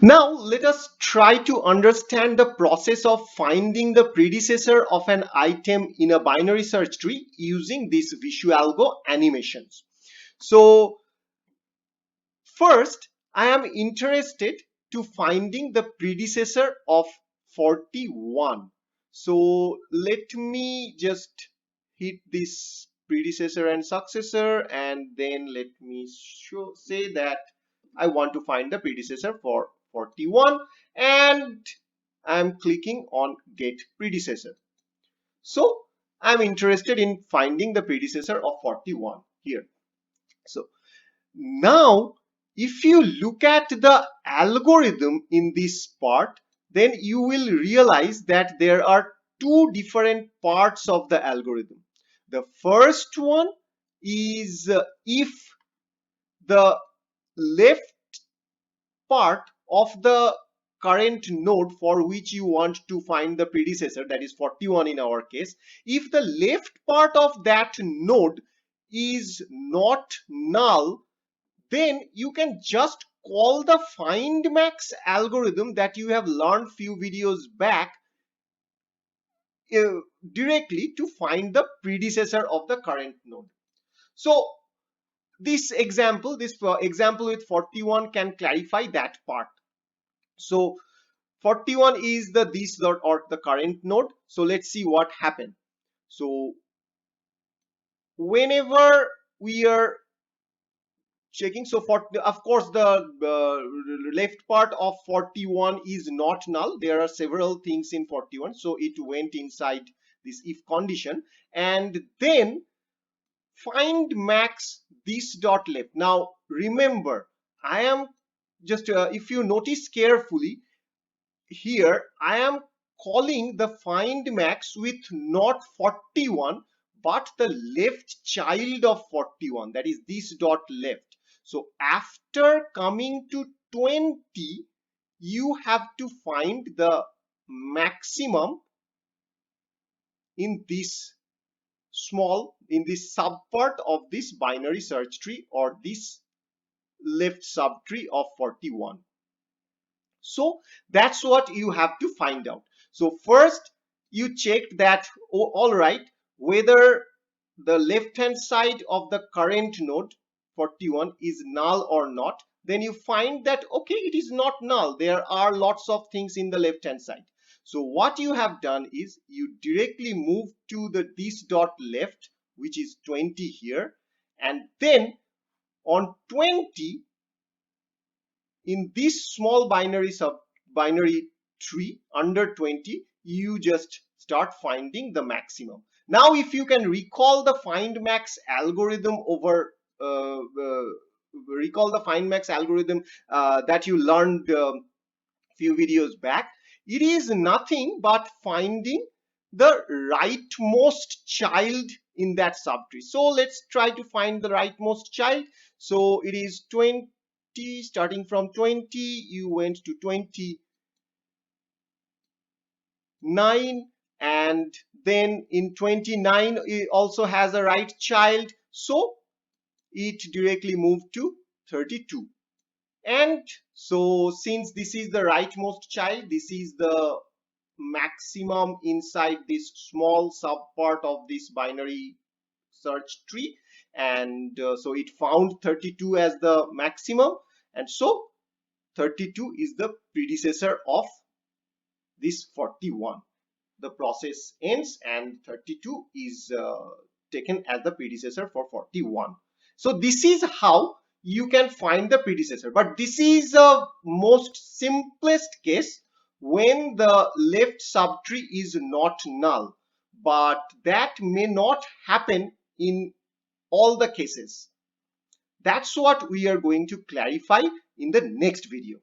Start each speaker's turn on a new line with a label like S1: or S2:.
S1: Now let us try to understand the process of finding the predecessor of an item in a binary search tree using these Visualgo animations. So first, I am interested to finding the predecessor of 41. So let me just hit this predecessor and successor, and then let me say that I want to find the predecessor for 41, and I'm clicking on get predecessor. So I'm interested in finding the predecessor of 41 here. So now, if you look at the algorithm in this part, then you will realize that there are two different parts of the algorithm. The first one is if the left part of the current node for which you want to find the predecessor, that is 41 in our case, if the left part of that node is not null, then you can just call the find max algorithm that you have learned few videos back directly to find the predecessor of the current node. So this example with 41 can clarify that part. So 41 is the this node or the current node. So let's see what happened. So whenever we are checking, so for of course the left part of 41 is not null. There are several things in 41, so it went inside this if condition, and then find max this dot left. Now remember, I am just if you notice carefully here, I am calling the find max with not 41 but the left child of 41, that is this dot left. So after coming to 20, you have to find the maximum in this in this subpart of this binary search tree or this left subtree of 41. So that's what you have to find out. So first you check that, oh, all right, whether the left hand side of the current node 41 is null or not. Then you find that okay, it is not null. There are lots of things in the left hand side. So what you have done is you directly move to the this dot left, which is 20 here, and then on 20 in this small binary tree under 20, you just start finding the maximum. Now if you can recall the find max algorithm over that you learned few videos back, it is nothing but finding the rightmost child in that subtree. So let's try to find the rightmost child. So it is 20, starting from 20 you went to 29, and then in 29 it also has a right child, so it directly moved to 32. And so since this is the rightmost child, this is the maximum inside this small subpart of this binary search tree, and so it found 32 as the maximum, and so 32 is the predecessor of this 41. The process ends and 32 is taken as the predecessor for 41. So this is how you can find the predecessor, but this is a most simplest case when the left subtree is not null, but that may not happen in all the cases. That's what we are going to clarify in the next video.